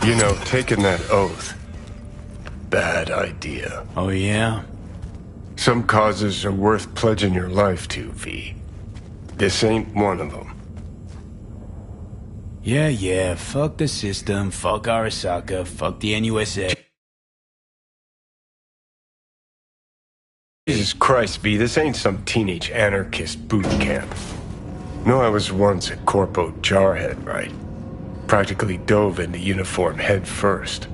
You know, taking that oath, bad idea. Oh, yeah? Some causes are worth pledging your life to, V. This ain't one of them. Yeah, fuck the system, fuck Arasaka, fuck the NUSA. Jesus Christ, V, this ain't some teenage anarchist boot camp. No, I was once a corpo jarhead, right? Practically dove into uniform head first.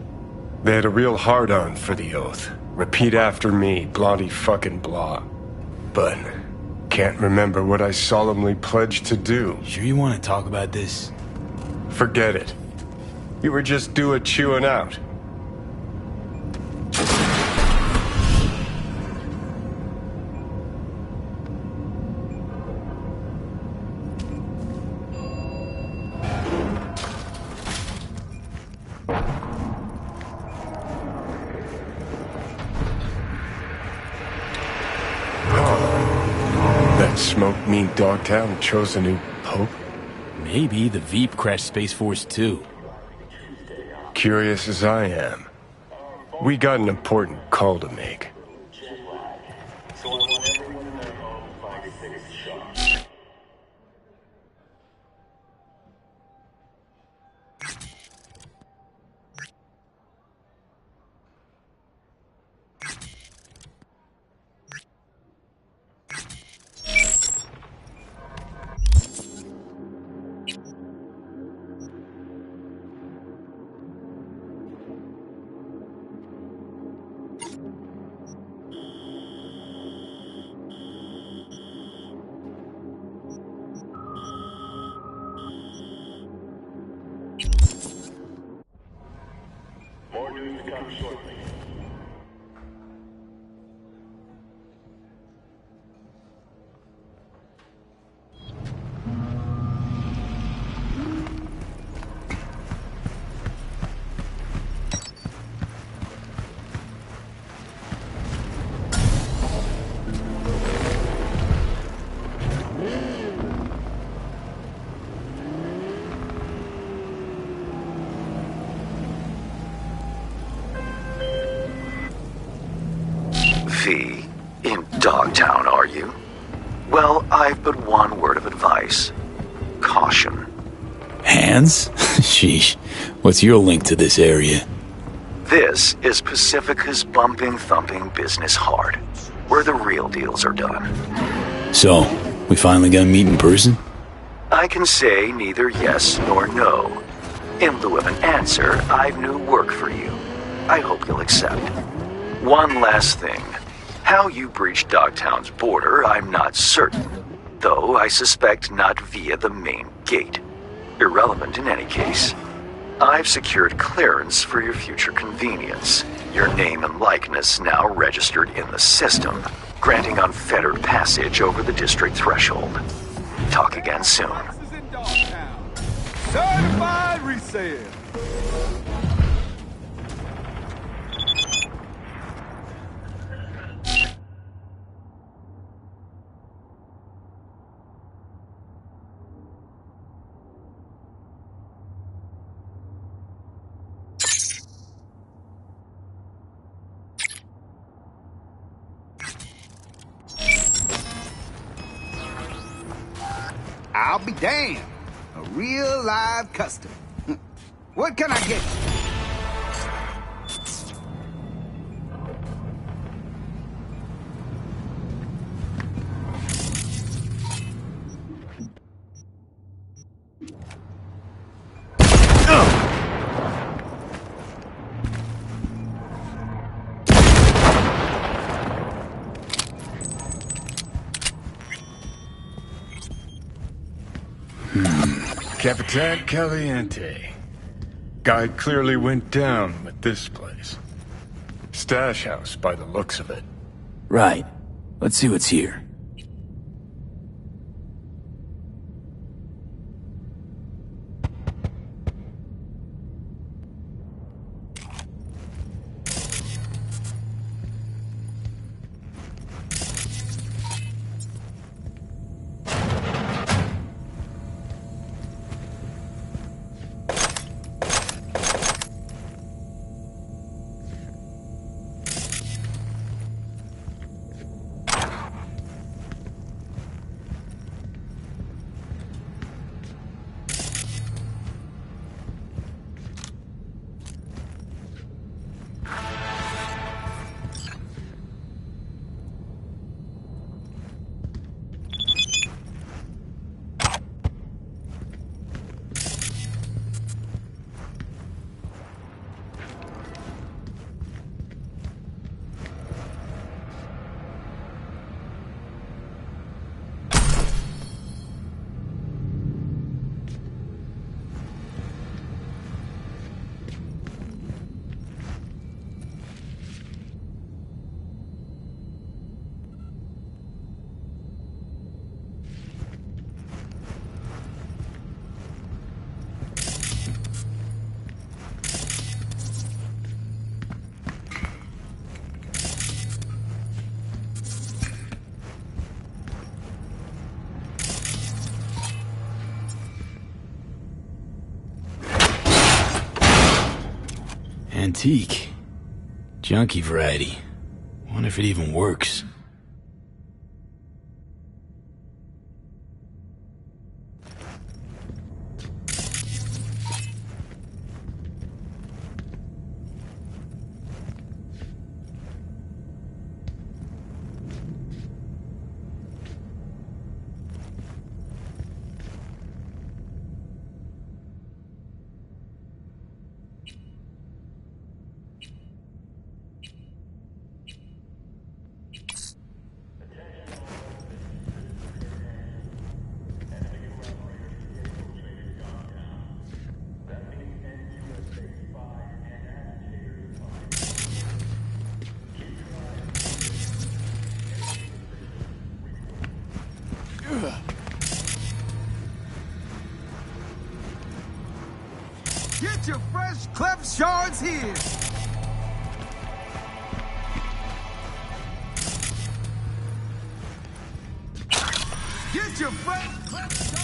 They had a real hard-on for the oath. Repeat after me, bloody fucking blah. But can't remember what I solemnly pledged to do. Sure you want to talk about this? Forget it. You were just due a chewing out. That smoke mean Dogtown chose a new pope? Maybe the Veep crashed Space Force too. Curious as I am, we got an important call to make. More news to come shortly. V, in Dogtown, are you? Well, I've but one word of advice. Caution. Hands? Sheesh. What's your link to this area? This is Pacifica's bumping, thumping business hard, where the real deals are done. So, we finally gonna meet in person? I can say neither yes nor no. In lieu of an answer, I've new work for you. I hope you'll accept. One last thing. How you breached Dogtown's border, I'm not certain. Though I suspect not via the main gate. Irrelevant in any case. I've secured clearance for your future convenience. Your name and likeness now registered in the system, granting unfettered passage over the district threshold. Talk again soon. This is in Dogtown. Certified resale. I'll be damned. A real live customer. What can I get you? Capitan Caliente. Guy clearly went down with this place. Stash house by the looks of it. Right. Let's see what's here. antique. Junky variety. Wonder if it even works. Get your fresh cleft shards here! Get your fresh cleft shards!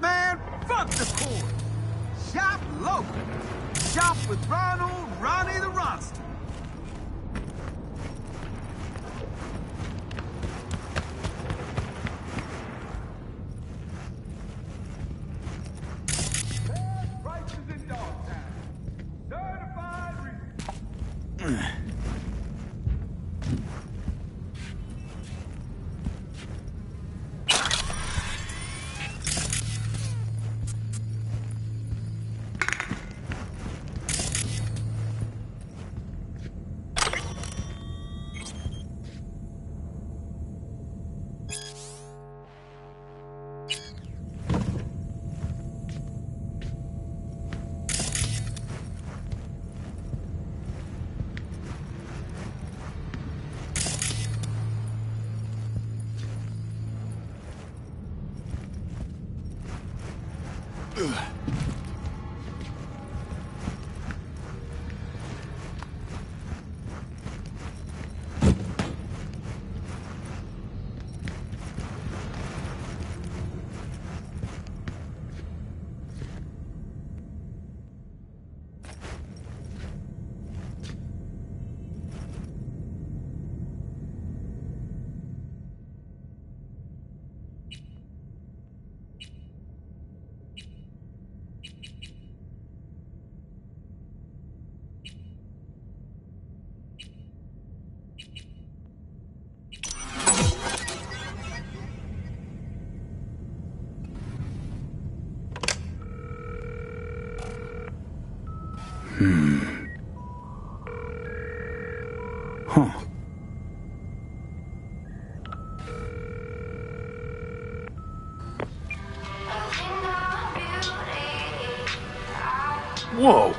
Man, fuck the court! Shop local! Shop with Ronald Ronnie the Ronster! Best prices in Dogtown. Certified re- Huh. Whoa.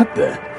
What the?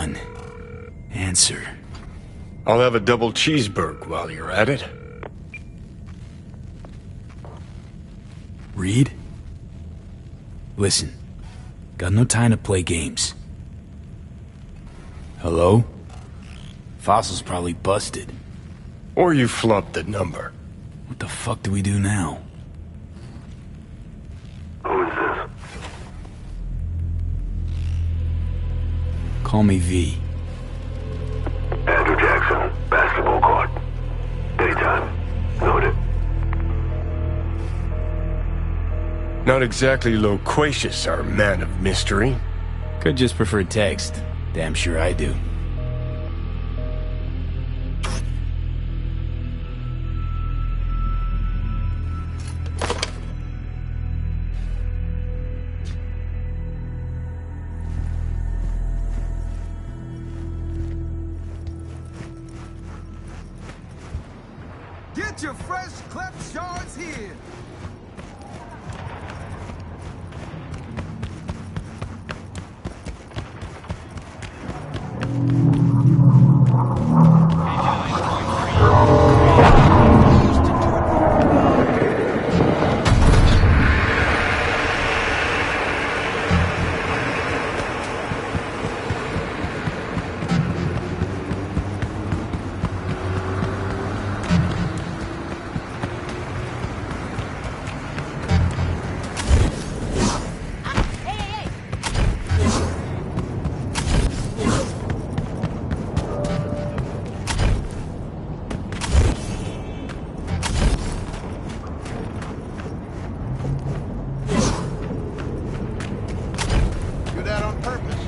on. Answer. I'll have a double cheeseburger while you're at it. Reed? Listen. Got no time to play games. Hello? Fossil's probably busted. Or you flubbed the number. What the fuck do we do now? Who is this? Call me V. Andrew Jackson, basketball court. Daytime. Noted. Not exactly loquacious, our man of mystery. Could just prefer text. Damn sure I do. Get your fresh clipped shards here. Do that on purpose.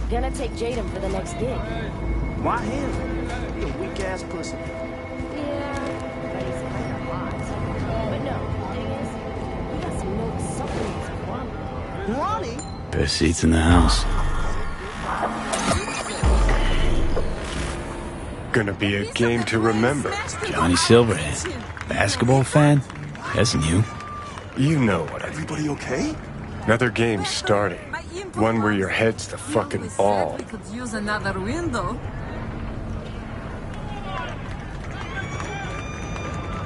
Gonna take Jaden for the next gig. Why him? He a weak-ass pussy. Yeah, but he's kinda hot. But no, the thing is, he got some milk supplements for Ronnie. Ronnie? Best seats in the house. Gonna be a game to remember. Johnny Silverhand. Basketball fan? That's new. You know what I mean. Everybody okay? Another game starting. One where your head's the fucking ball. We could use another window.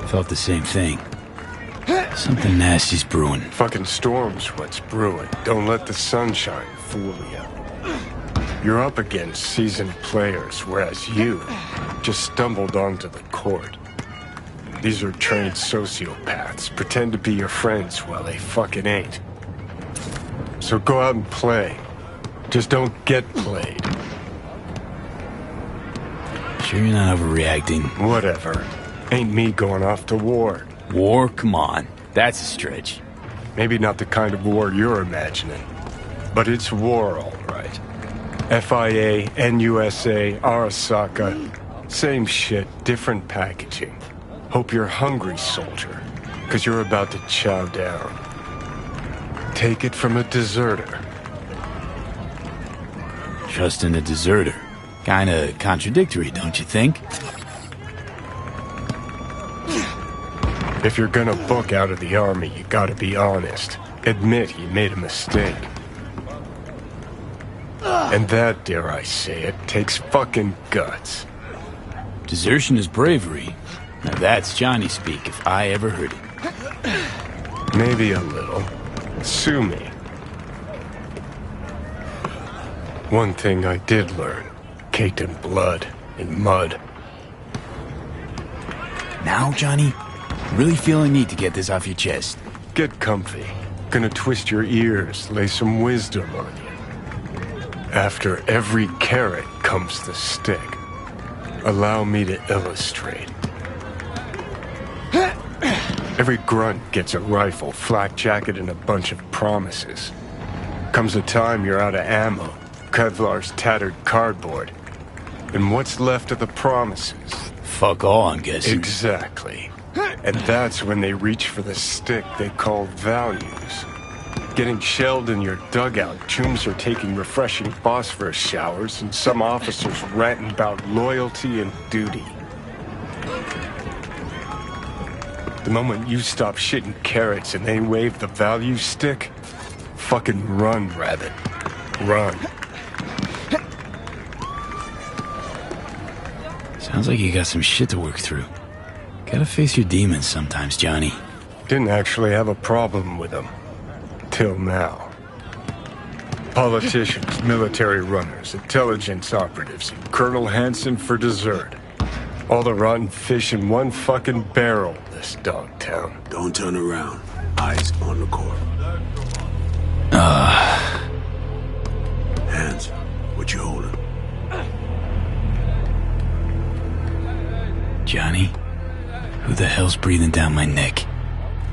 Felt the same thing. Something nasty's brewing. Fucking storm's what's brewing. Don't let the sunshine fool you. You're up against seasoned players, whereas you just stumbled onto the court. These are trained sociopaths. Pretend to be your friends while they fucking ain't. So go out and play. Just don't get played. Sure you're not overreacting? Whatever. Ain't me going off to war. War? Come on. That's a stretch. Maybe not the kind of war you're imagining. But it's war, all right. FIA, NUSA, Arasaka. Same shit, different packaging. Hope you're hungry, soldier. 'Cause you're about to chow down. Take it from a deserter. Trusting a deserter. Kinda contradictory, don't you think? If you're gonna book out of the army, you gotta be honest. Admit you made a mistake. And that, dare I say it, takes fucking guts. Desertion is bravery. Now that's Johnny speak if I ever heard it. Maybe a little. Sue me. One thing I did learn. Caked in blood and mud. Now, Johnny? Really feel a need to get this off your chest. Get comfy. Gonna twist your ears, lay some wisdom on you. After every carrot comes the stick. Allow me to illustrate. Every grunt gets a rifle, flak jacket, and a bunch of promises. Comes a time you're out of ammo, Kevlar's tattered cardboard. And what's left of the promises? Fuck all, I'm guessing. Exactly. And that's when they reach for the stick they call values. Getting shelled in your dugout, chooms are taking refreshing phosphorus showers, and some officers ranting about loyalty and duty. moment you stop shitting carrots and they wave the value stick, fucking run, rabbit. Run. Sounds like you got some shit to work through. Gotta face your demons sometimes, Johnny. Didn't actually have a problem with them. Till now. Politicians, military runners, intelligence operatives, and Colonel Hanson for dessert. All the rotten fish in one fucking barrel, this dog town. Don't turn around. Eyes on the court. Hands. What you holding? Johnny? Who the hell's breathing down my neck?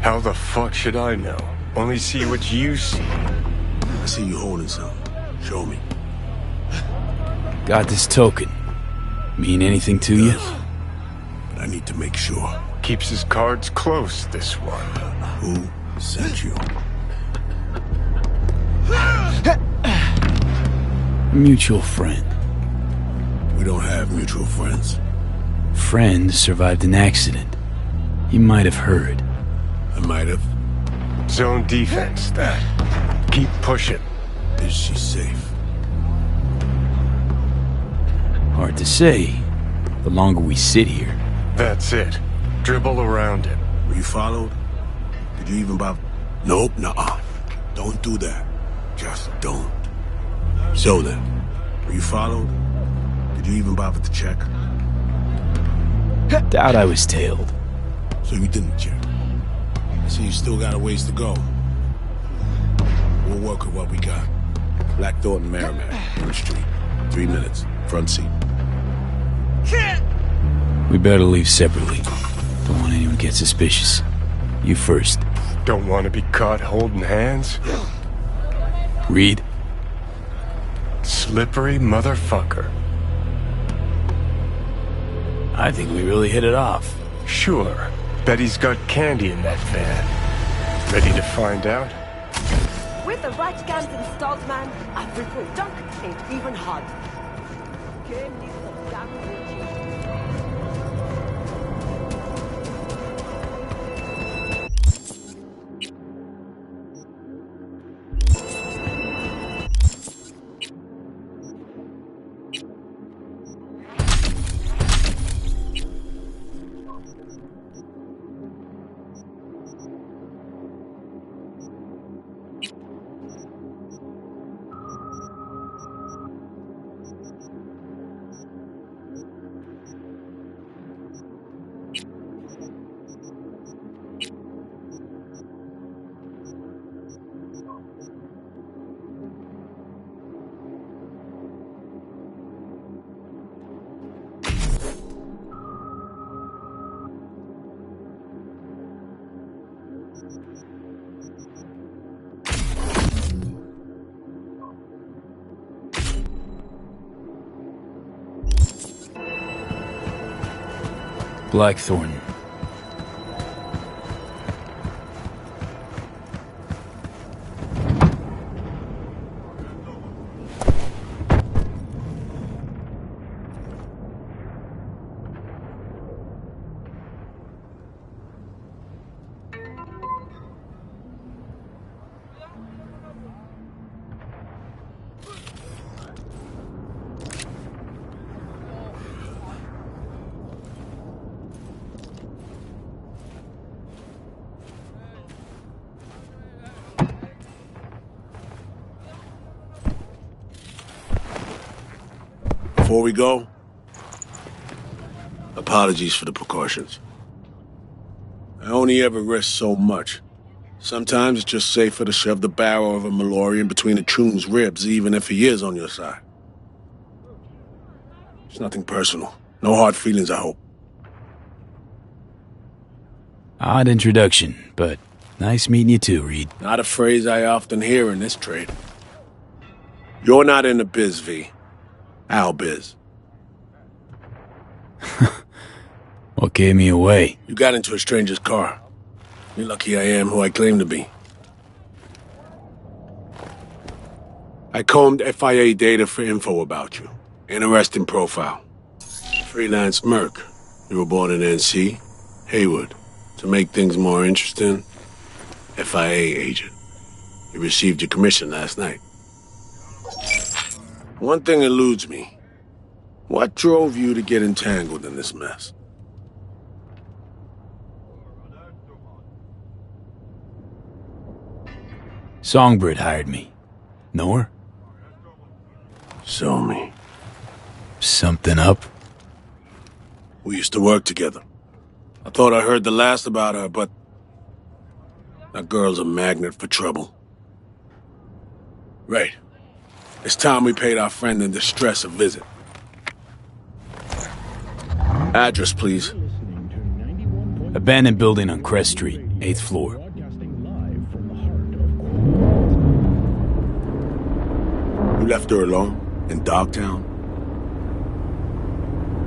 How the fuck should I know? Only see what you see. I see you holding something. Show me. Got this token. Mean anything to you? But I need to make sure. Keeps his cards close, this one. Who sent you? A mutual friend. We don't have mutual friends. Friend survived an accident. You might have heard. I might have. Zone defense, that. Keep pushing. Is she safe? Hard to say. The longer we sit here. That's it. Dribble around him. Were you followed? Did you even bother? Nope, nuh-uh. Don't do that. Just don't. So then, were you followed? Did you even bother to check? Doubt I was tailed. So you didn't check. I see you still got a ways to go. We'll work with what we got. Black Thornton, Merrimack, Front Street. 3 minutes. Front seat. We better leave separately. Don't want anyone to get suspicious. You first. Don't want to be caught holding hands? Reed? Slippery motherfucker. I think we really hit it off. Sure. Bet he's got candy in that van. Ready to find out? With the right guns installed, man, a three-point dunk ain't even hard. Game needs some damn routine. Blackthorn. Before we go, apologies for the precautions. I only ever risk so much. Sometimes it's just safer to shove the barrel of a Malorian between a Troon's ribs, even if he is on your side. It's nothing personal. No hard feelings, I hope. Odd introduction, but nice meeting you too, Reed. Not a phrase I often hear in this trade. You're not in the biz, V. Our biz. What gave me away? You got into a stranger's car. You're lucky I am who I claim to be. I combed FIA data for info about you. Interesting profile. Freelance merc. You were born in NC, Haywood. To make things more interesting, FIA agent. You received your commission last night. One thing eludes me. What drove you to get entangled in this mess? Songbird hired me. Know her? Show me. Something up? We used to work together. I thought I heard the last about her, but that girl's a magnet for trouble. Right. It's time we paid our friend in distress a visit. Address, please. Abandoned building on Crest Street, 8th floor. You left her alone? In Dogtown?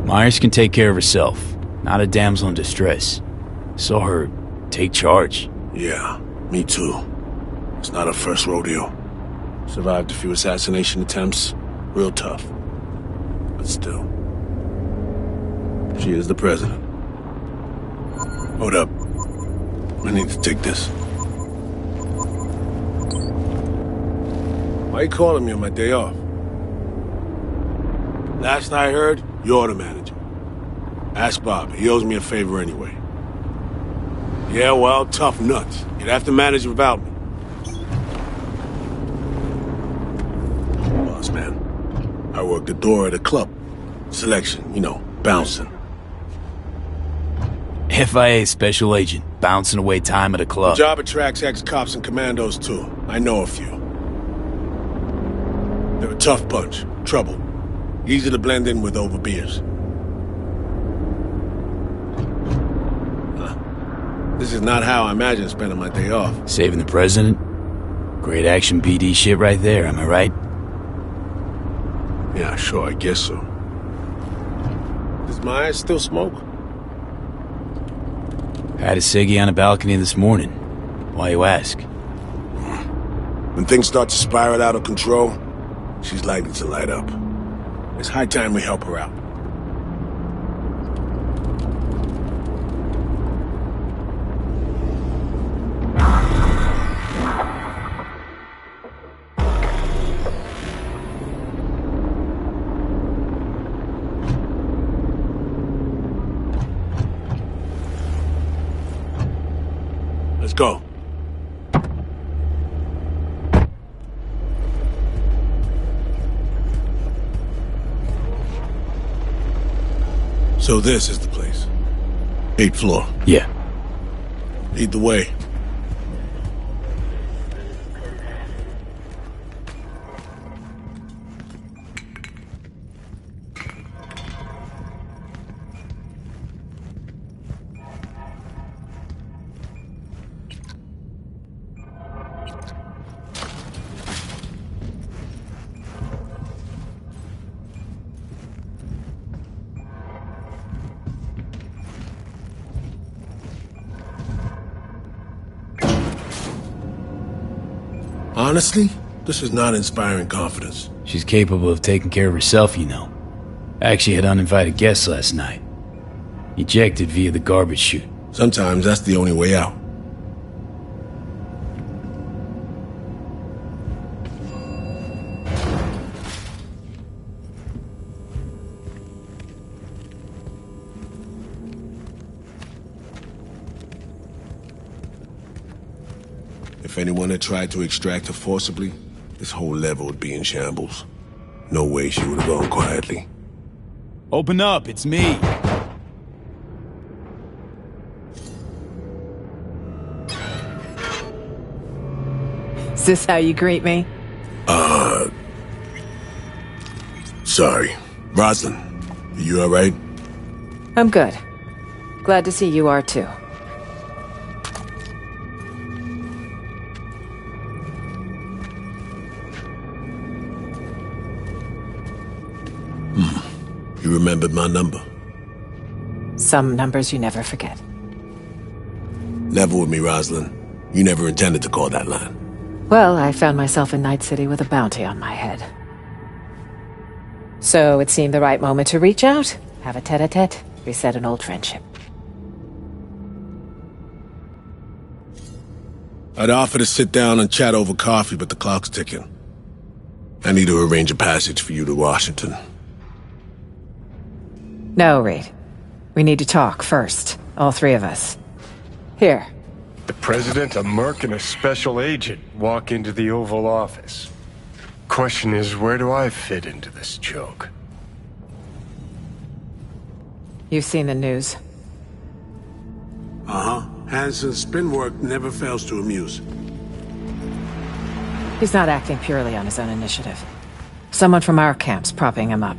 Myers can take care of herself. Not a damsel in distress. Saw her take charge. Yeah, me too. It's not her first rodeo. Survived a few assassination attempts. Real tough. But still. She is the president. Hold up. I need to take this. Why you calling me on my day off? Last I heard, you're the manager. Ask Bob. He owes me a favor anyway. Yeah, well, tough nuts. You'd have to manage without me. Boss man. I work the door at a club. Selection, you know, bouncing. FIA special agent, bouncing away time at a club. The job attracts ex-cops and commandos, too. I know a few. They're a tough bunch. Trouble. Easy to blend in with over beers. This is not how I imagine spending my day off. Saving the president? Great action PD shit right there, am I right? Yeah, sure, I guess so. Does Myers still smoke? Had a ciggy on a balcony this morning. Why you ask? When things start to spiral out of control, she's likely to light up. It's high time we help her out. Let's go. So this is the place. 8th floor. Yeah. Lead the way. Honestly, this is not inspiring confidence. She's capable of taking care of herself, you know. Actually had uninvited guests last night. Ejected via the garbage chute. Sometimes that's the only way out. If anyone had tried to extract her forcibly, this whole level would be in shambles. No way she would have gone quietly. Open up, it's me. Is this how you greet me? Sorry. Rosalind, are you alright? I'm good. Glad to see you are too. You remembered my number. Some numbers you never forget. Level with me, Rosalind. You never intended to call that line. Well, I found myself in Night City with a bounty on my head. So it seemed the right moment to reach out, have a tete-a-tete, reset an old friendship. I'd offer to sit down and chat over coffee, but the clock's ticking. I need to arrange a passage for you to Washington. No, Reed. We need to talk first. All three of us. Here. The president, a merc, and a special agent walk into the Oval Office. Question is, where do I fit into this joke? You've seen the news. Uh-huh. Hansen's spin work never fails to amuse. He's not acting purely on his own initiative. Someone from our camp's propping him up.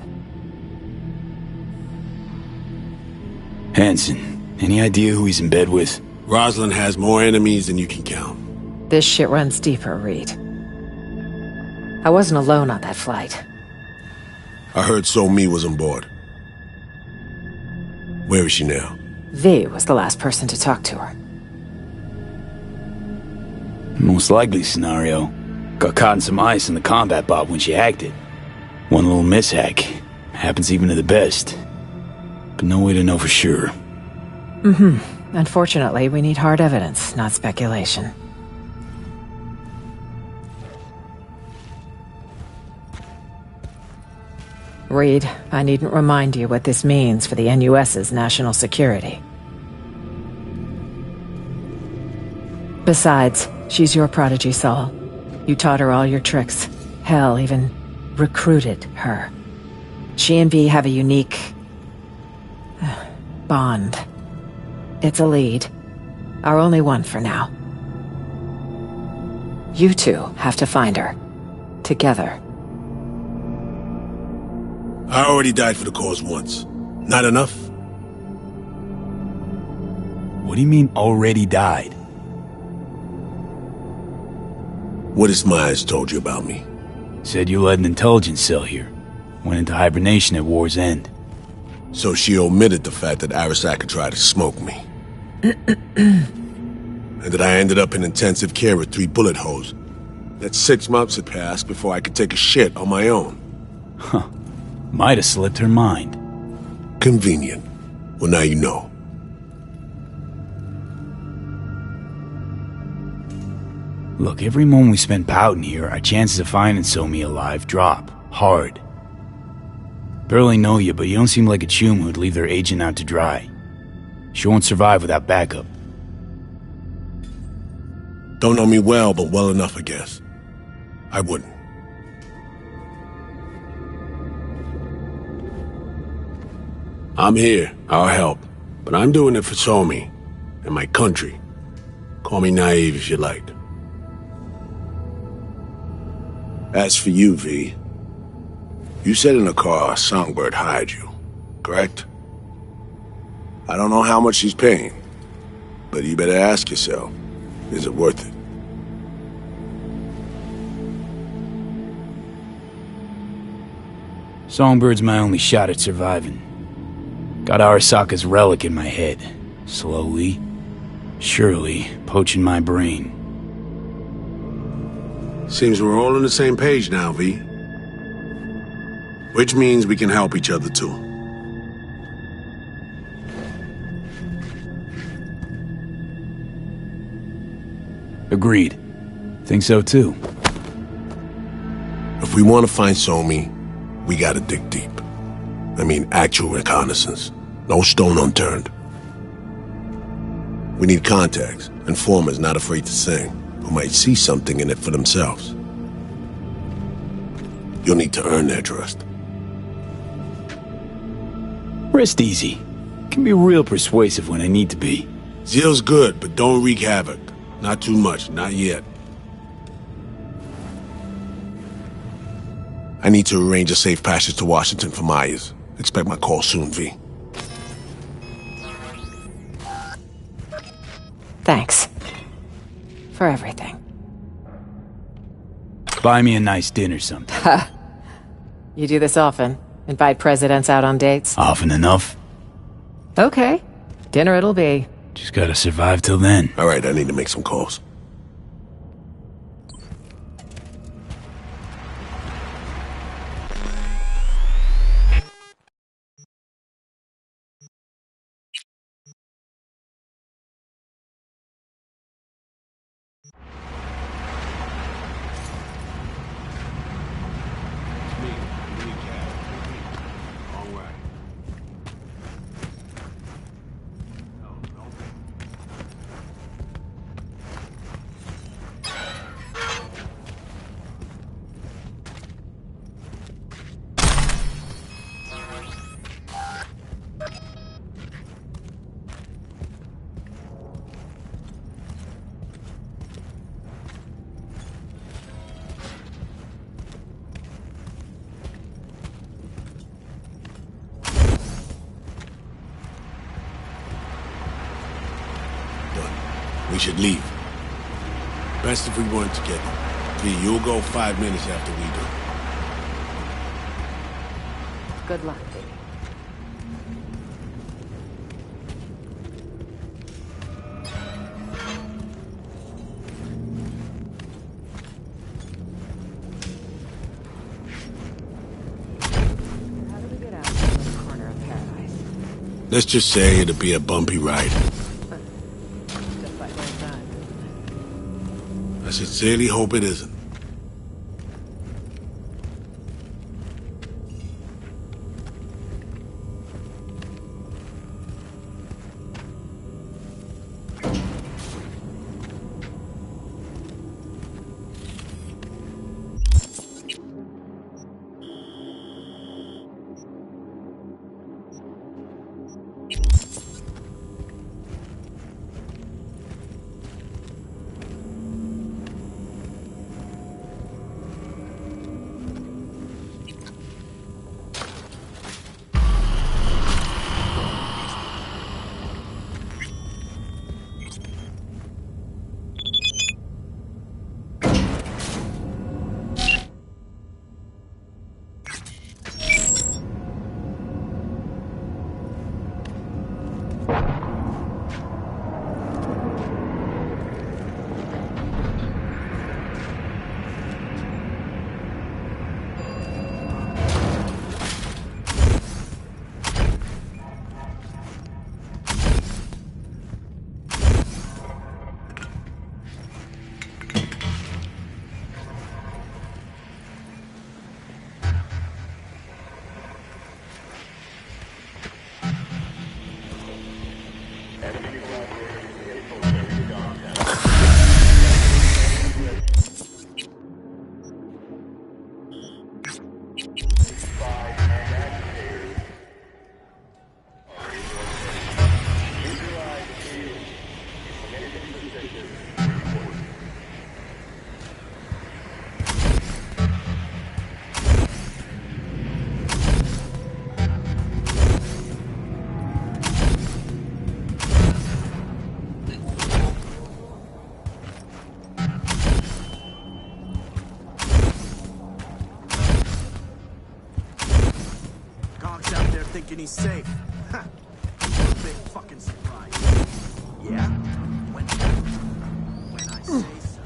Hansen, any idea who he's in bed with? Rosalind has more enemies than you can count. This shit runs deeper, Reed. I wasn't alone on that flight. I heard So-Mi was on board. Where is she now? V was the last person to talk to her. Most likely scenario. Got caught in some ice in the combat bot when she hacked it. One little mishack. Happens even to the best. But no way to know for sure. Unfortunately, we need hard evidence, not speculation. Reed, I needn't remind you what this means for the NUS's national security. Besides, she's your prodigy, Saul. You taught her all your tricks. Hell, even recruited her. She and V have a unique... bond. It's a lead. Our only one for now. You two have to find her. Together. I already died for the cause once. Not enough? What do you mean, already died? What has Myers told you about me? Said you led an intelligence cell here. Went into hibernation at war's end. So she omitted the fact that Arasaka tried to smoke me. And that I ended up in intensive care with 3 bullet holes. That 6 months had passed before I could take a shit on my own. Huh. Might have slipped her mind. Convenient. Well, now you know. Look, every moment we spend pouting here, our chances of finding So-Mi alive drop. Hard. Barely know you, but you don't seem like a chum who'd leave their agent out to dry. She won't survive without backup. Don't know me well, but well enough, I guess. I wouldn't. I'm here. I'll help. But I'm doing it for So-Mi and my country. Call me naive if you like. As for you, V, you said in the car Songbird hired you, correct? I don't know how much she's paying, but you better ask yourself, is it worth it? Songbird's my only shot at surviving. Got Arasaka's relic in my head. Slowly, surely, poaching my brain. Seems we're all on the same page now, V. Which means we can help each other, too. Agreed. Think so, too. If we want to find So-Mi, we gotta dig deep. I mean, actual reconnaissance. No stone unturned. We need contacts, informers not afraid to sing, who might see something in it for themselves. You'll need to earn their trust. Rest easy. Can be real persuasive when I need to be. Zeal's good, but don't wreak havoc. Not too much, not yet. I need to arrange a safe passage to Washington for Myers. Expect my call soon, V. Thanks. For everything. Buy me a nice dinner sometime. You do this often? Invite presidents out on dates? Often enough. Okay. Dinner it'll be. Just gotta survive till then. All right, I need to make some calls. We should leave. Best if we weren't together. V, you'll go 5 minutes after we do. Good luck, baby. How do we get out to the corner of paradise? Let's just say it'll be a bumpy ride. Just like my son. I sincerely hope it isn't. Thinking he's safe. Ha! Big fucking surprise. Yeah? When I say so.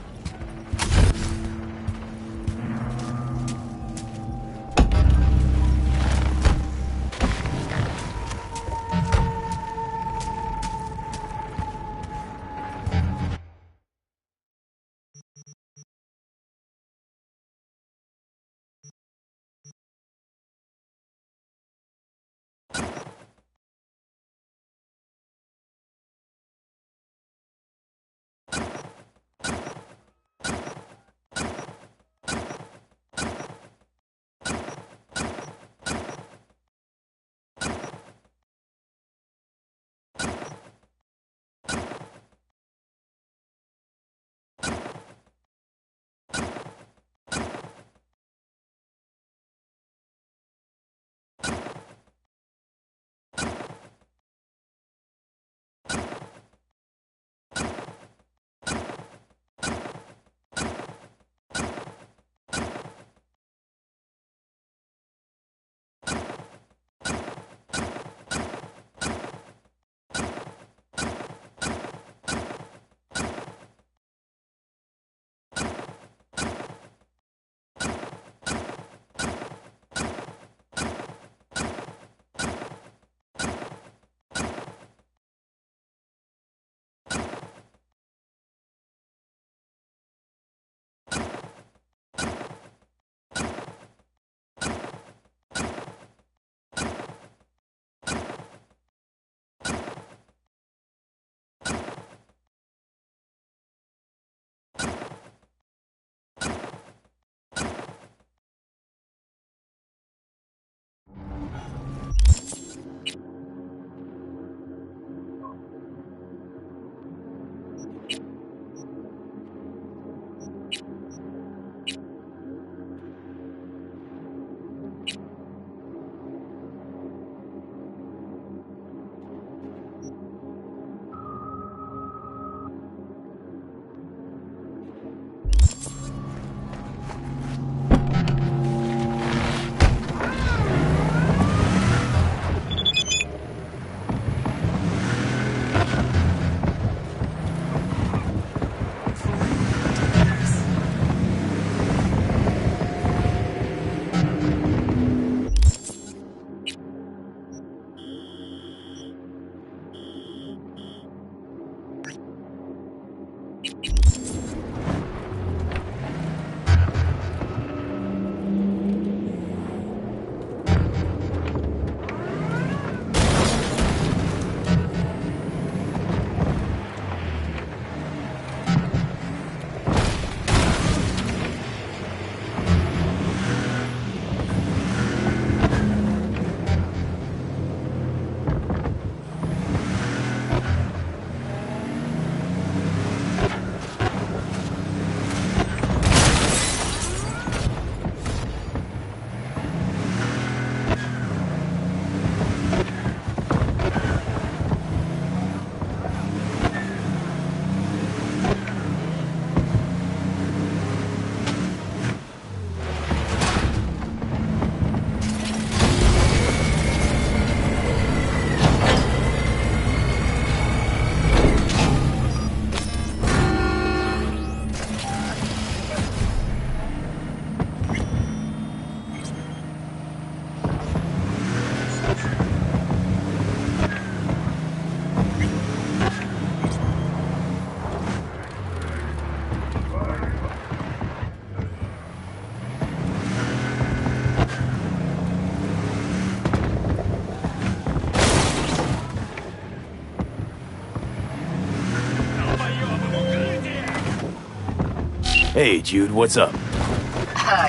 Hey, Jude, what's up?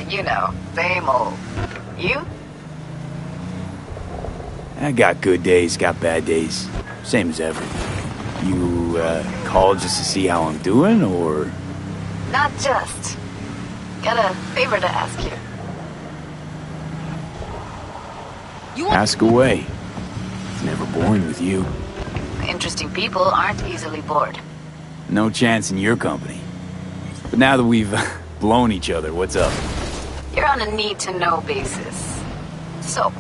You know, same old. You? I got good days, got bad days. Same as ever. You, called just to see how I'm doing, or...? Not just. Got a favor to ask you. Ask away. It's never boring with you. Interesting people aren't easily bored. No chance in your company. But now that we've blown each other, what's up? You're on a need-to-know basis. So,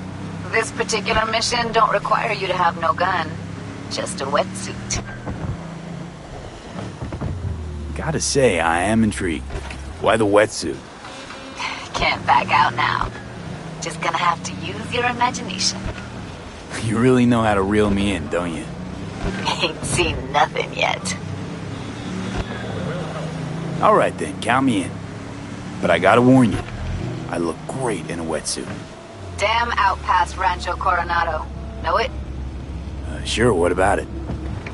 this particular mission don't require you to have no gun. Just a wetsuit. Gotta say, I am intrigued. Why the wetsuit? Can't back out now. Just gonna have to use your imagination. You really know how to reel me in, don't you? Ain't seen nothing yet. Alright then, count me in. But I gotta warn you, I look great in a wetsuit. Damn out past Rancho Coronado. Know it? Sure, what about it?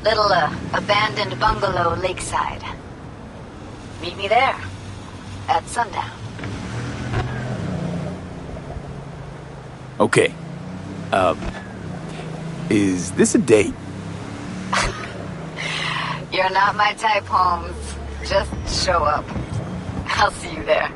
Little, abandoned bungalow lakeside. Meet me there. At sundown. Okay. Is this a date? You're not my type, Holmes. Just show up. I'll see you there.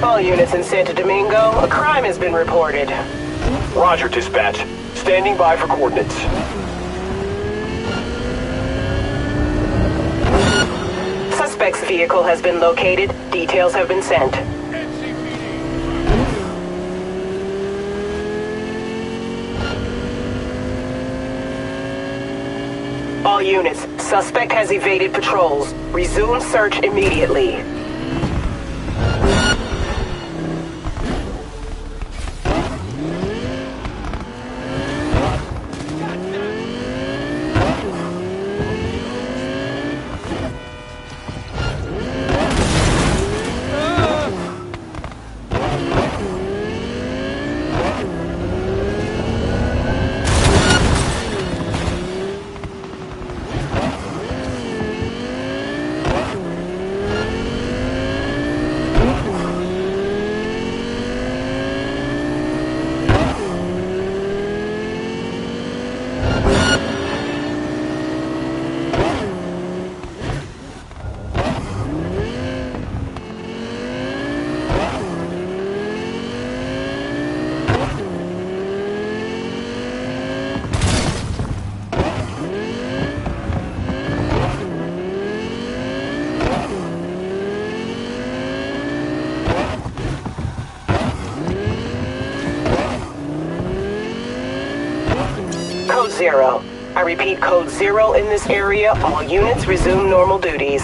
All units in Santo Domingo, a crime has been reported. Roger, dispatch. Standing by for coordinates. Suspect's vehicle has been located. Details have been sent. All units, suspect has evaded patrols. Resume search immediately. Code 0. I repeat, Code 0 in this area. All units resume normal duties.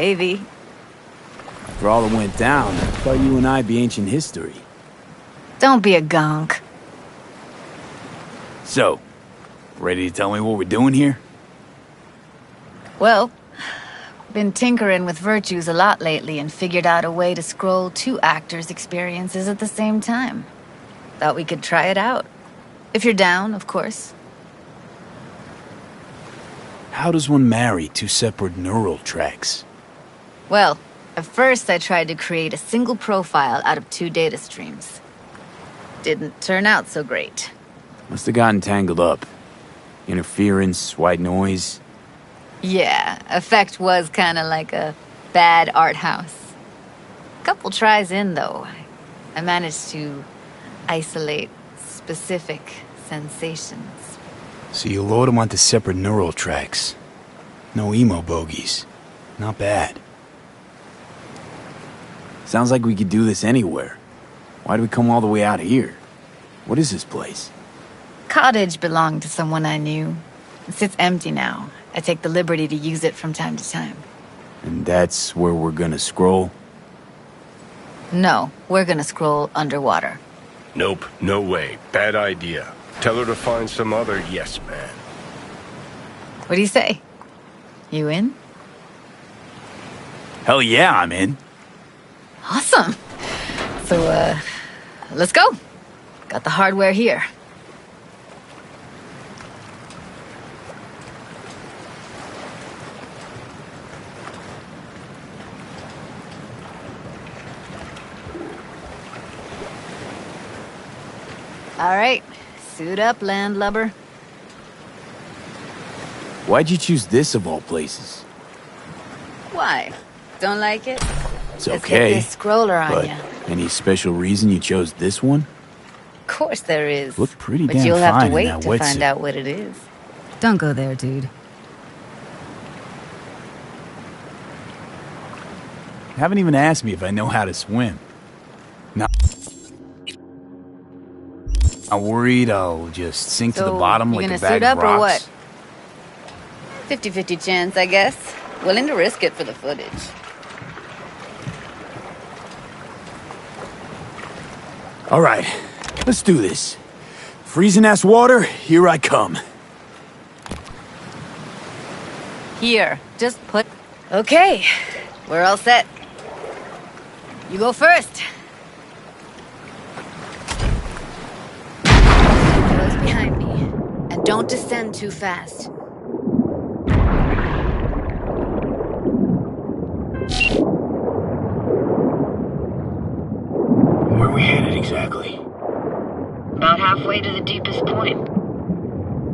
Hey, V. For all that went down, I thought you and I'd be ancient history. Don't be a gonk. So, ready to tell me what we're doing here? Well, been tinkering with virtues a lot lately and figured out a way to scroll 2 actors' experiences at the same time. Thought we could try it out. If you're down, of course. How does one marry 2 separate neural tracks? Well, at first I tried to create a single profile out of 2 data streams. Didn't turn out so great. Must have gotten tangled up. Interference, white noise. Yeah, effect was kinda like a bad art house. Couple tries in, though, I managed to isolate specific sensations. So you load them onto separate neural tracks. No emo bogies. Not bad. Sounds like we could do this anywhere. Why do we come all the way out here? What is this place? Cottage belonged to someone I knew. It sits empty now. I take the liberty to use it from time to time. And that's where we're gonna scroll? No, we're gonna scroll underwater. Nope, no way. Bad idea. Tell her to find some other yes man. What do you say? You in? Hell yeah, I'm in. Awesome. So, let's go. Got the hardware here. All right, suit up, landlubber. Why'd you choose this of all places? Why? Don't like it? It's Let's okay. get this scroller on but ya. any special reason you chose this one? Of course there is. Look pretty but damn you'll have fine to in wait that to wetsuit. find out what it is. Don't go there, dude. You haven't even asked me if I know how to swim. Not worried I'll just sink to the bottom like a bag of rocks? You gonna suit up or what? 50-50 chance, I guess. Willing to risk it for the footage. All right, let's do this. Freezing-ass water, here I come. Here, just put... Okay, we're all set. You go first. Close behind me. And don't descend too fast. Where are we headed exactly? About halfway to the deepest point.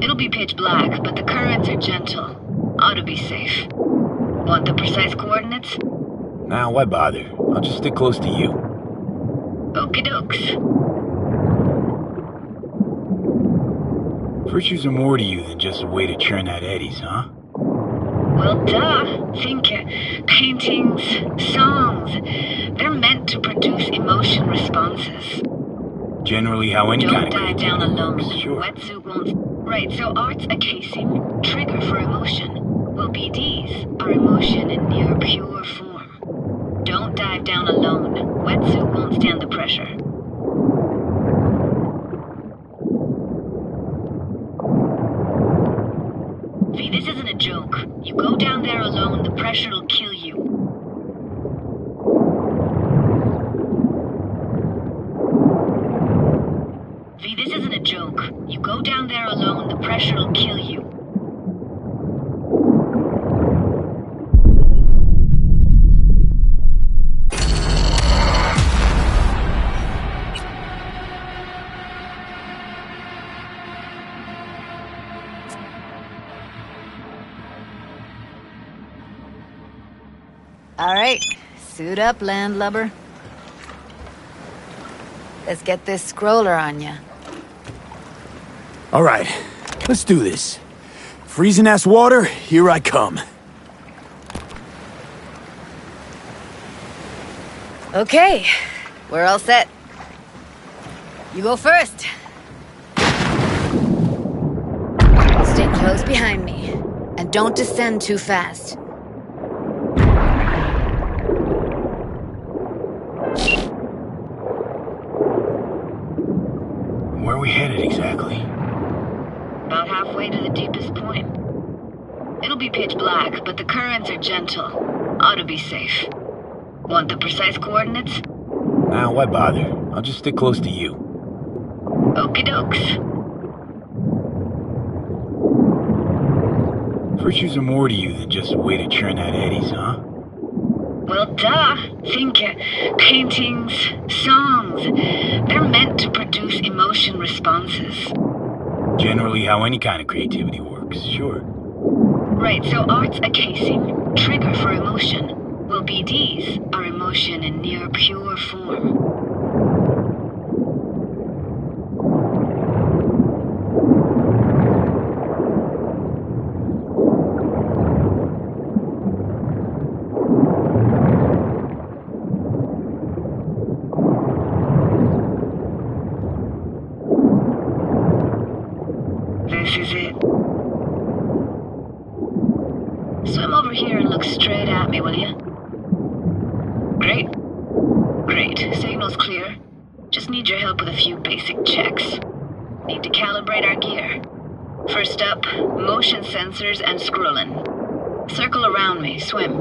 It'll be pitch black, but the currents are gentle. Ought to be safe. Want the precise coordinates? Nah, why bother? I'll just stick close to you. Okie dokes. Virtues are more to you than just a way to churn out eddies, huh? Well, duh. Think paintings, songs. They're meant to produce emotion responses. Generally how any kind of Don't dive down alone. Sure. Wetsuit won't... Right, so art's a casing, trigger for emotion. Well, BDs are emotion in near pure form. Don't dive down alone. Wetsuit won't stand the pressure. V, this isn't a joke. You go down there alone, the pressure'll kill you. V, this isn't a joke. You go down there alone, the pressure'll kill you. All right, suit up, landlubber. Let's get this scroller on ya. All right, let's do this. Freezing-ass water, here I come. Okay, we're all set. You go first. Stay close behind me, and don't descend too fast. pitch black, but the currents are gentle. Ought to be safe. Want the precise coordinates? Nah, why bother? I'll just stick close to you. Okie dokes. Virtues are more to you than just a way to churn out eddies, huh? Well, duh. Think paintings, songs. They're meant to produce emotion responses. Generally how any kind of creativity works, sure. Right, so art's a casing, trigger for emotion. Well, BDs are emotion in near pure form. This is it. Swim over here and look straight at me, will you? Great. Great. Signal's clear. Just need your help with a few basic checks. Need to calibrate our gear. First up, motion sensors and scrolling. Circle around me. Swim.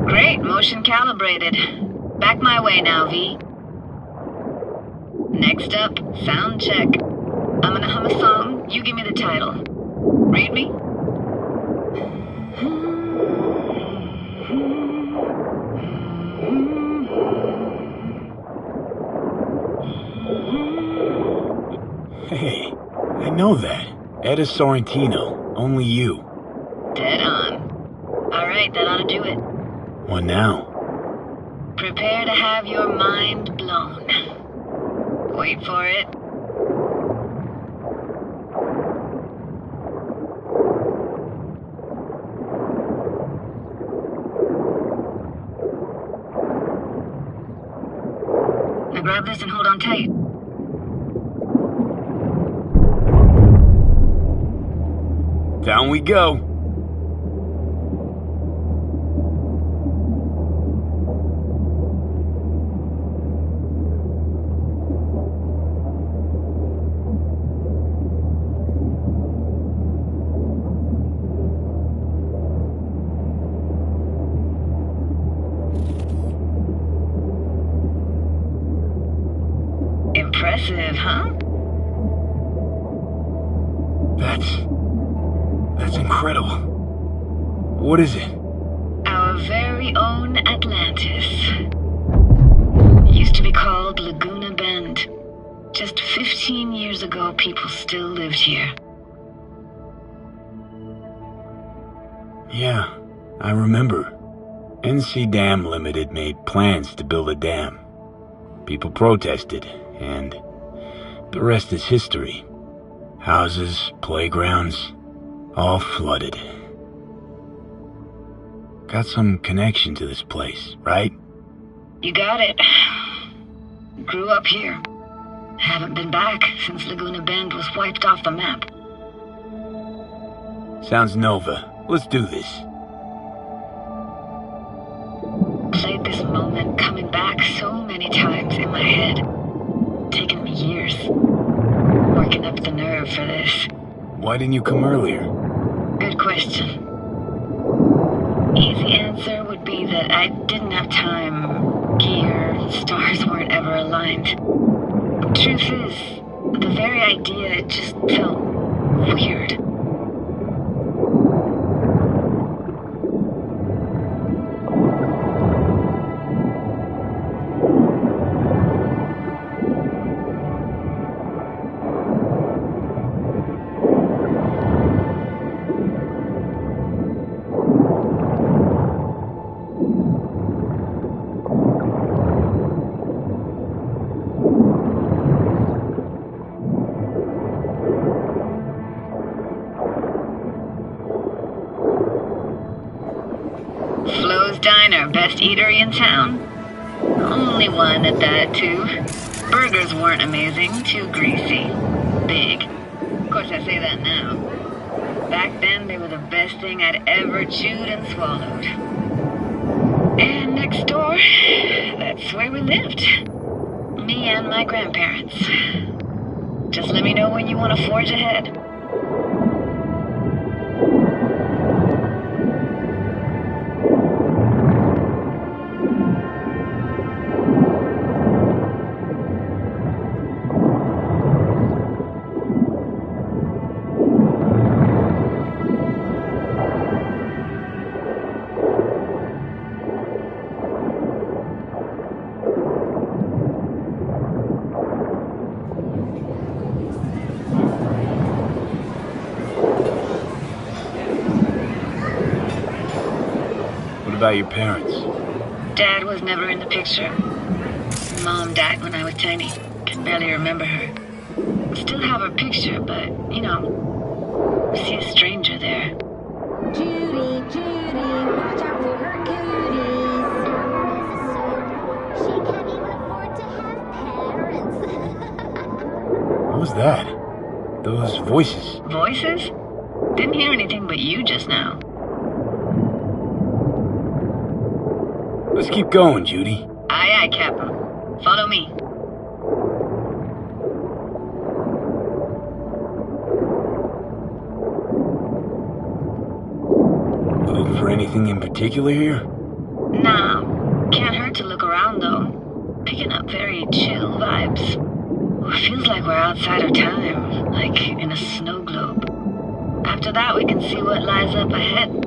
Great. Motion calibrated. Back my way now, V. Next up, sound check. I'm gonna hum a song, you give me the title. Read me? Hey, I know that. Etta Sorrentino, only you. Dead on. Alright, that ought to do it. What now? Prepare to have your mind blown. Wait for it. Now grab this and hold on tight. Down we go. Impressive, huh? That's incredible. What is it? Our very own Atlantis. Used to be called Laguna Bend. Just 15 years ago, people still lived here. Yeah, I remember. NC Dam Limited made plans to build a dam. People protested, and the rest is history. Houses, playgrounds, all flooded. Got some connection to this place, right? You got it. Grew up here. Haven't been back since Laguna Bend was wiped off the map. Sounds Nova. Let's do this. Played this moment coming back so many times in my head. Taken me years. Working up the nerve for this. Why didn't you come earlier? Good question. Easy answer would be that I didn't have time. Gear, stars weren't ever aligned. Truth is, the very idea, it just felt weird. Flo's Diner, best eatery in town. Only one at that, too. Burgers weren't amazing, too greasy. Big. Of course, I say that now. Back then, they were the best thing I'd ever chewed and swallowed. And next door, that's where we lived. Me and my grandparents. Just let me know when you want to forge ahead. What about your parents? Dad was never in the picture. Mom died when I was tiny. Can barely remember her. Still have her picture, but, you know, see a stranger there. Judy, watch out for her cooties. She can't even afford to have parents. What was that? Those voices. Voices? Didn't hear anything but you just now. Let's keep going, Judy. Aye, aye, Captain. Follow me. Looking for anything in particular here? Nah, can't hurt to look around though. Picking up very chill vibes. Feels like we're outside our time, like in a snow globe. After that, we can see what lies up ahead.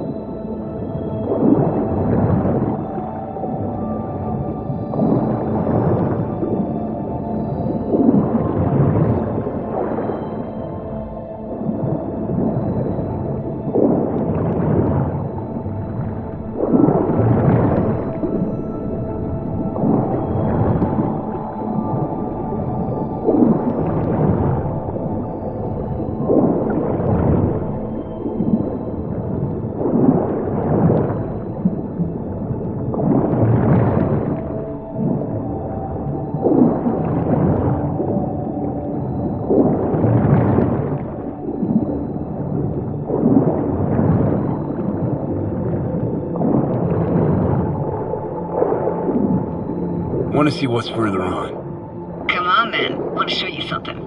Want to see what's further on. Come on then, want to show you something.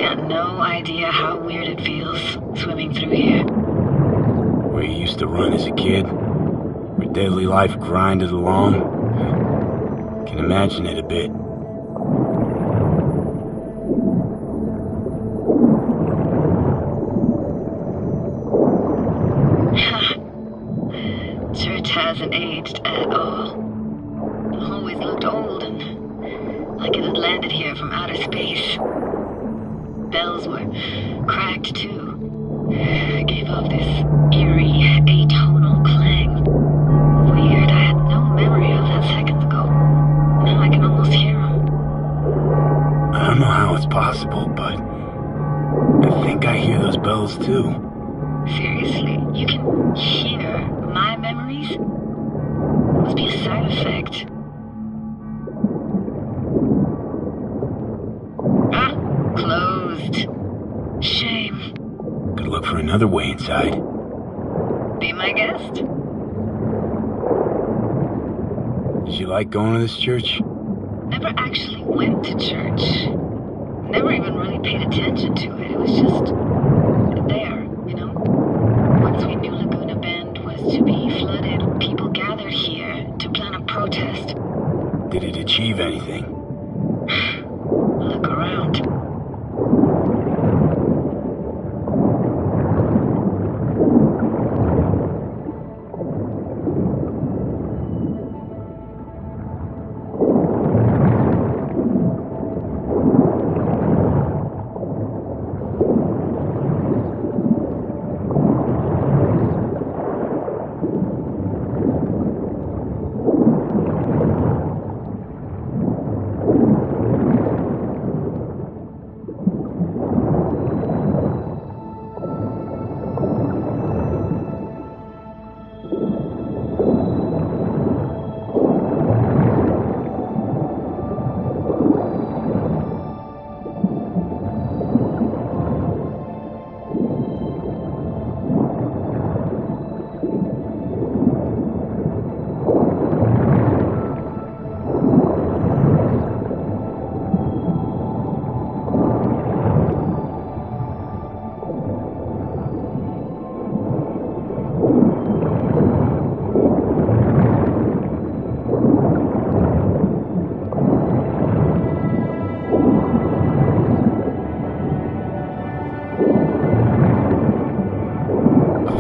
Got no idea how weird it feels swimming through here. Where you used to run as a kid? Where daily life grinded along? Can imagine it a bit. Church hasn't aged at all. Always looked old and like it had landed here from outer space. Bells were cracked too. Gave off this eerie, atonal clang. Weird, I had no memory of that seconds ago. Now I can almost hear them. I don't know how it's possible, but I think I hear those bells too. Seriously, you can hear my memories? Must be a side effect. Closed. Shame. Could look for another way inside. Be my guest. Did you like going to this church? Never actually went to church. Never even really paid attention to it. It was just there, you know? Once we knew Laguna Bend was to be flooded, people gathered here to plan a protest. Did it achieve anything? Look around.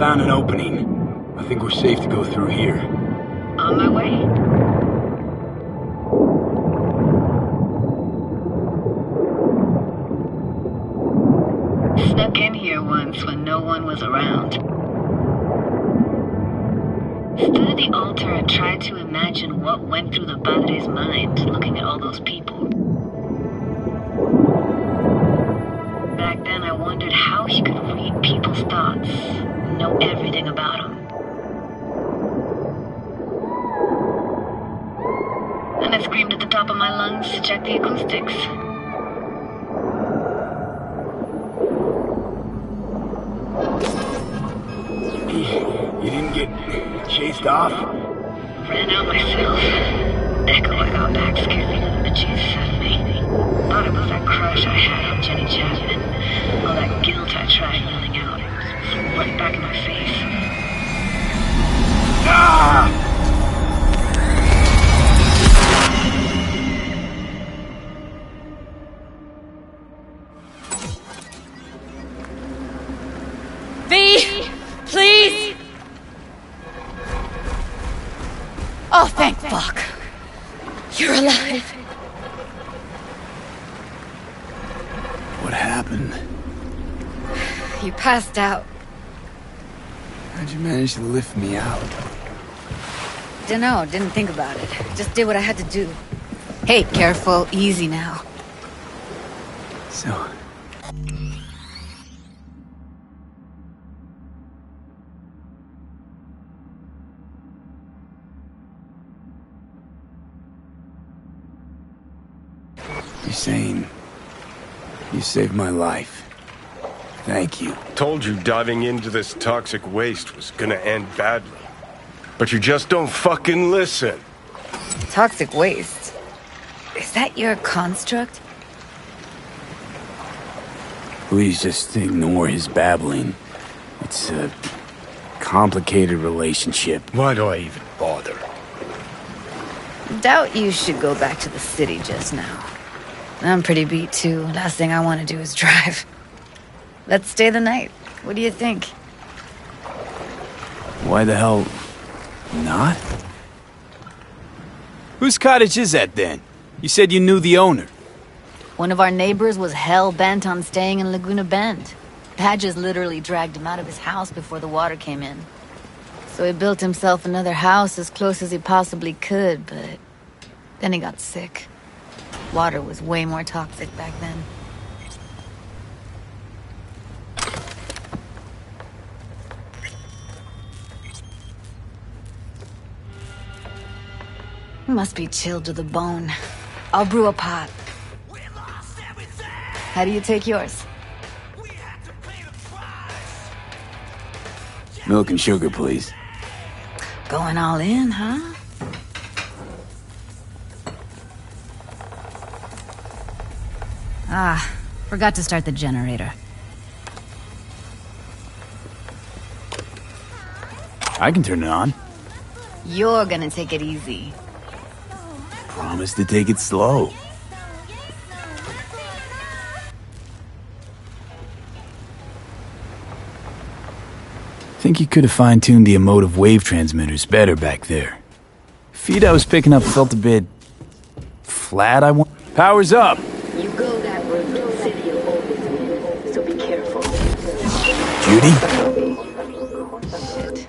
found an opening. I think we're safe to go through here. On my way. Snuck in here once when no one was around. Stood at the altar and tried to imagine what went through the Padre's mind looking at all those people. Back then I wondered how he could read people's thoughts, know everything about them. And I screamed at the top of my lungs to check the acoustics. You didn't get chased off? Ran out myself. Echo I got back scared me to the bejesus out of me. Thought it was that crush I had on Jenny Chapman. All that guilt I tried yelling out. Flew right back in my face. Ah! Please! Oh, thank fuck. You're alive. What happened? You passed out. How'd you manage to lift me out? Dunno, didn't think about it. Just did what I had to do. Hey, careful, easy now. So... You're saying you saved my life. Thank you. Told you diving into this toxic waste was gonna end badly. But you just don't fucking listen. Toxic waste? Is that your construct? Please just ignore his babbling. It's a complicated relationship. Why do I even bother? Doubt you should go back to the city just now. I'm pretty beat too. Last thing I want to do is drive. Let's stay the night. What do you think? Why the hell not? Whose cottage is that then? You said you knew the owner. One of our neighbors was hell-bent on staying in Laguna Bend. Badges literally dragged him out of his house before the water came in. So he built himself another house as close as he possibly could, but then he got sick. Water was way more toxic back then. Must be chilled to the bone. I'll brew a pot. How do you take yours? Milk and sugar, please. Going all in, huh? Ah, forgot to start the generator. I can turn it on. You're gonna take it easy. Promise to take it slow. Think you could have fine-tuned the emotive wave transmitters better back there. Feed I was picking up felt a bit... flat, I want... Power's up! You go that road to the city of always win, so be careful. Judy? Shit.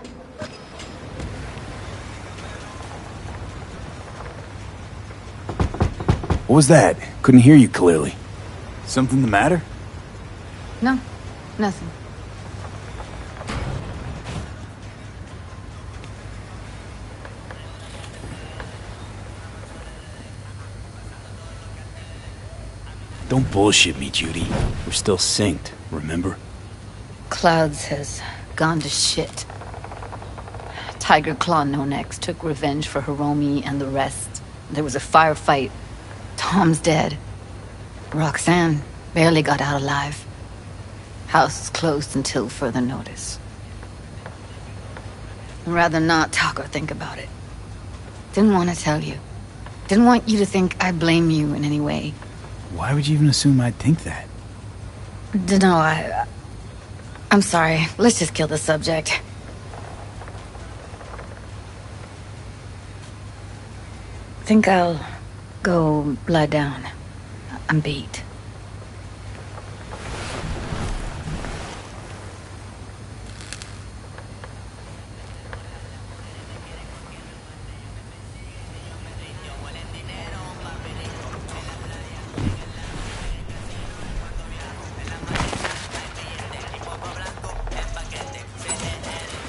What was that? Couldn't hear you clearly. Something the matter? No, nothing. Don't bullshit me, Judy. We're still synced, remember? Clouds has gone to shit. Tiger Claw No Next took revenge for Hiromi and the rest. There was a firefight. Tom's dead. Roxanne barely got out alive. House is closed until further notice. I'd rather not talk or think about it. Didn't want to tell you. Didn't want you to think I blame you in any way. Why would you even assume I'd think that? Dunno, I'm sorry. Let's just kill the subject. Think I'll go lie down. I'm beat.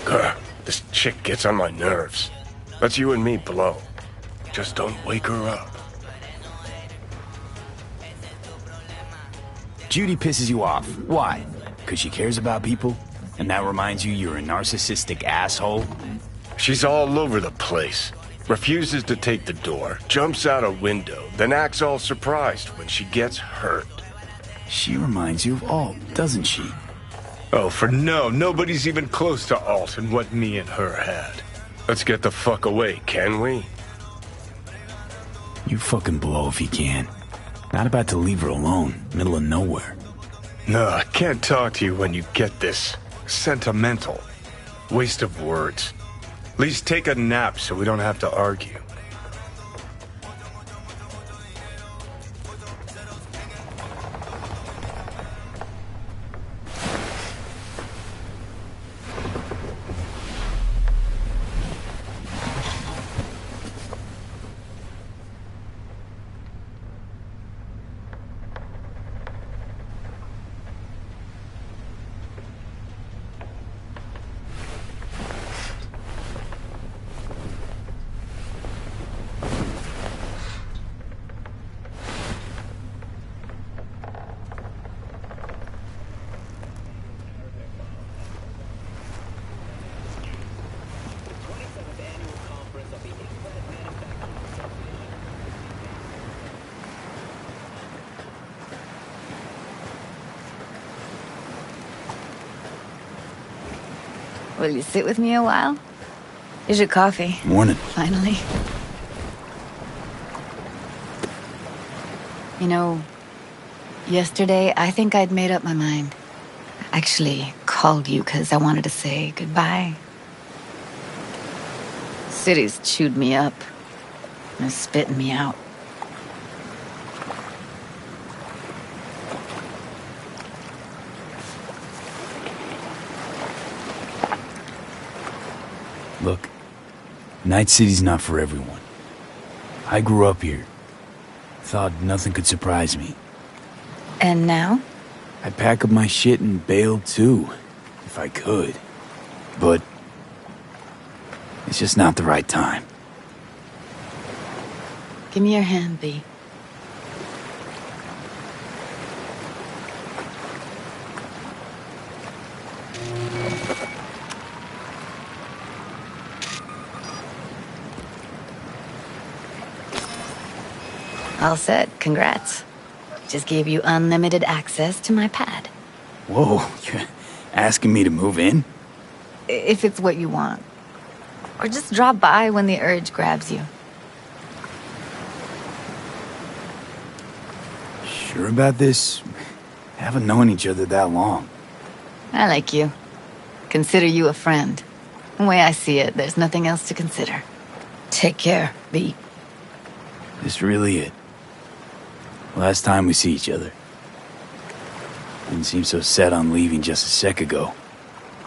Grr, this chick gets on my nerves. Let's you and me blow. Just don't wake her up. Judy pisses you off. Why? Because she cares about people? And that reminds you you're a narcissistic asshole? She's all over the place. Refuses to take the door, jumps out a window, then acts all surprised when she gets hurt. She reminds you of Alt, doesn't she? Oh, for no, nobody's even close to Alt and what me and her had. Let's get the fuck away, can we? You fucking blow if you can. Not about to leave her alone, middle of nowhere. No, I can't talk to you when you get this sentimental. Waste of words. At least take a nap so we don't have to argue. Will you sit with me a while? Here's your coffee. Morning. Finally. You know, yesterday I think I'd made up my mind. I actually called you because I wanted to say goodbye. City's chewed me up. And is spitting me out. Look, Night City's not for everyone. I grew up here. Thought nothing could surprise me. And now? I'd pack up my shit and bail too, if I could. But it's just not the right time. Give me your hand, V. All set. Congrats. Just gave you unlimited access to my pad. Whoa, you're asking me to move in? If it's what you want. Or just drop by when the urge grabs you. Sure about this? Haven't known each other that long. I like you. Consider you a friend. The way I see it, there's nothing else to consider. Take care, V. This really it? Last time we see each other. Didn't seem so set on leaving just a sec ago.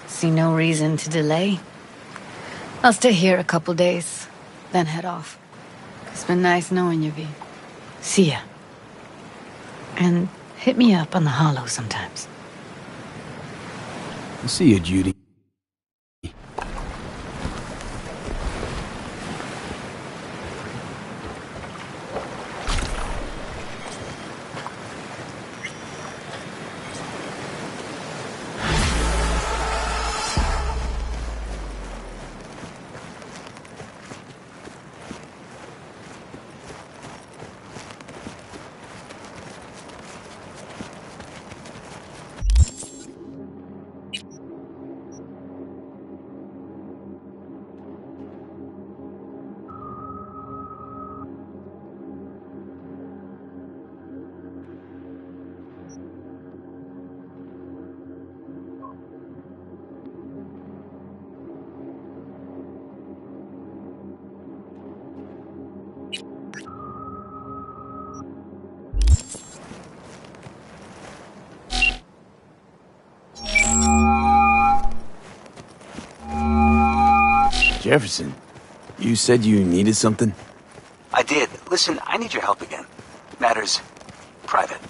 See no reason to delay. I'll stay here a couple days, then head off. It's been nice knowing you, V. See ya. And hit me up on the holo sometimes. I'll see you, Judy. Jefferson, you said you needed something? I did. Listen, I need your help again. Matters private.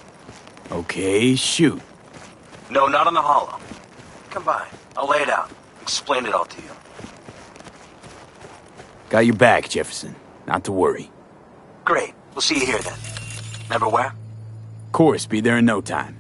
Okay, shoot. No, not on the holo. Come by. I'll lay it out. Explain it all to you. Got your back, Jefferson. Not to worry. Great. We'll see you here then. Remember where? Of course, be there in no time.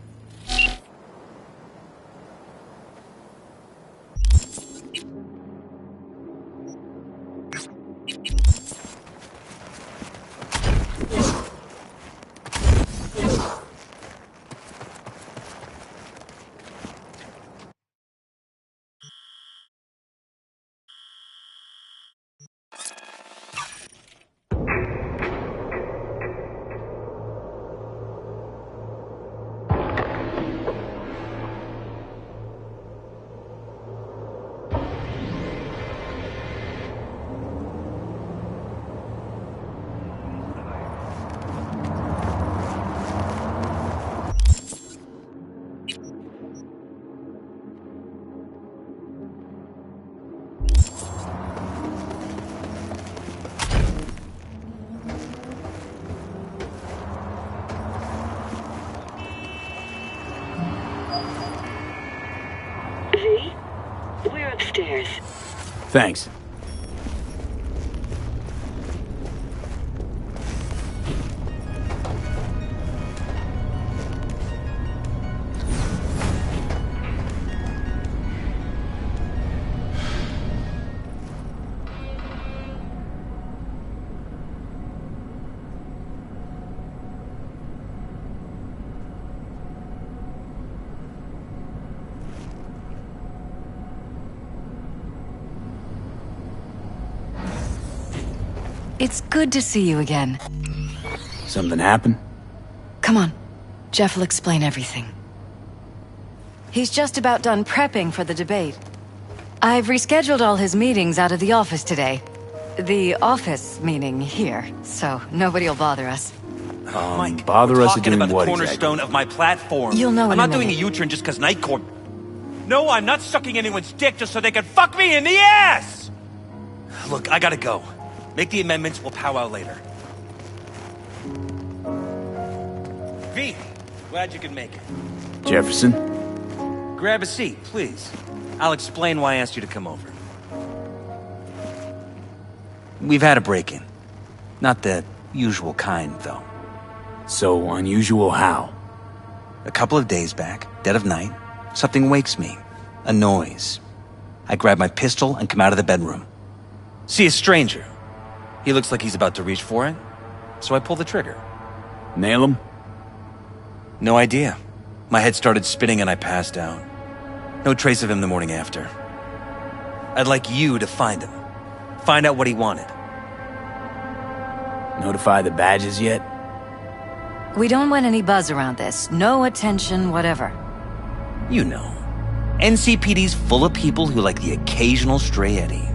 We're upstairs. Thanks. It's good to see you again. Something happened? Come on. Jeff will explain everything. He's just about done prepping for the debate. I've rescheduled all his meetings out of the office today. The office meaning here, so nobody will bother us. Mike, bother us talking doing about the what cornerstone exactly? of my platform. You'll know I'm in a not doing a minute. U-turn just because Night Court. No, I'm not sucking anyone's dick just so they can fuck me in the ass! Look, I gotta go. Make the amendments, we'll powwow later. V, glad you could make it. Jefferson? Grab a seat, please. I'll explain why I asked you to come over. We've had a break-in. Not the usual kind, though. So unusual how? A couple of days back, dead of night, something wakes me. A noise. I grab my pistol and come out of the bedroom. See a stranger. He looks like he's about to reach for it, so I pull the trigger. Nail him? No idea. My head started spinning and I passed out. No trace of him the morning after. I'd like you to find him. Find out what he wanted. Notify the badges yet? We don't want any buzz around this. No attention, whatever. You know. NCPD's full of people who like the occasional stray eddy.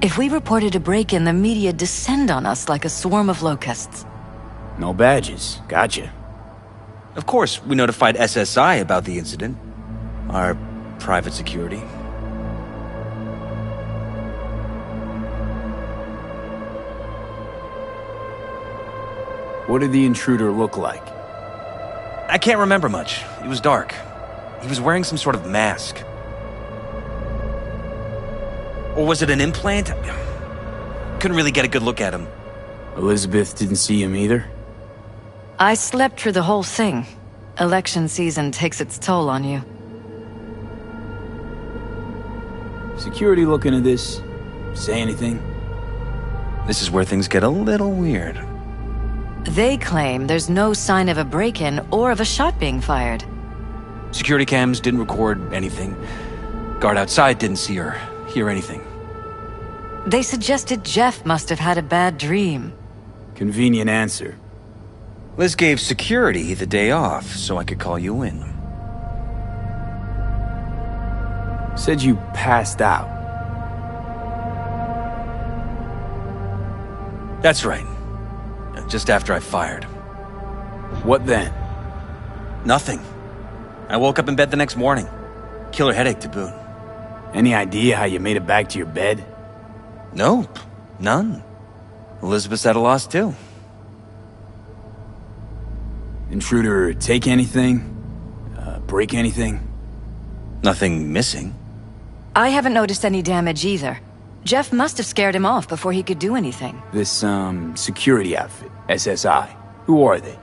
If we reported a break-in, the media descend on us like a swarm of locusts. No badges. Gotcha. Of course, we notified SSI about the incident. Our private security. What did the intruder look like? I can't remember much. It was dark. He was wearing some sort of mask. Or was it an implant? Couldn't really get a good look at him. Elizabeth didn't see him either? I slept through the whole thing. Election season takes its toll on you. Security looking at this? Say anything? This is where things get a little weird. They claim there's no sign of a break-in or of a shot being fired. Security cams didn't record anything. Guard outside didn't see or hear anything. They suggested Jeff must have had a bad dream. Convenient answer. Liz gave security the day off so I could call you in. Said you passed out. That's right. Just after I fired. What then? Nothing. I woke up in bed the next morning. Killer headache to boot. Any idea how you made it back to your bed? Nope. None. Elizabeth's at a loss, too. Intruder take anything? Break anything? Nothing missing. I haven't noticed any damage either. Jeff must have scared him off before he could do anything. This, security outfit, SSI. Who are they?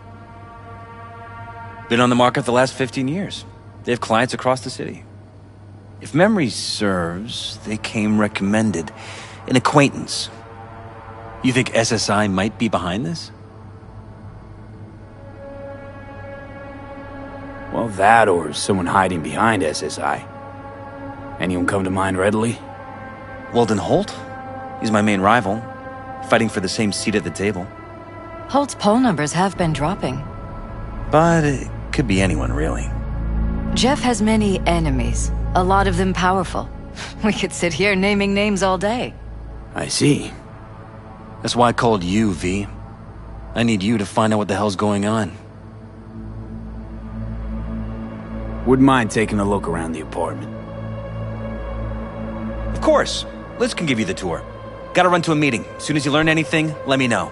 Been on the market the last 15 years. They have clients across the city. If memory serves, they came recommended. An acquaintance. You think SSI might be behind this? Well, that or someone hiding behind SSI. Anyone come to mind readily? Weldon Holt? He's my main rival. Fighting for the same seat at the table. Holt's poll numbers have been dropping. But it could be anyone, really. Jeff has many enemies. A lot of them powerful. We could sit here naming names all day. I see. That's why I called you, V. I need you to find out what the hell's going on. Wouldn't mind taking a look around the apartment. Of course. Liz can give you the tour. Gotta run to a meeting. As soon as you learn anything, let me know.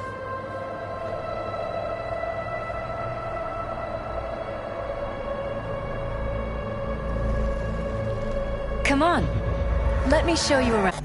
Come on. Let me show you around.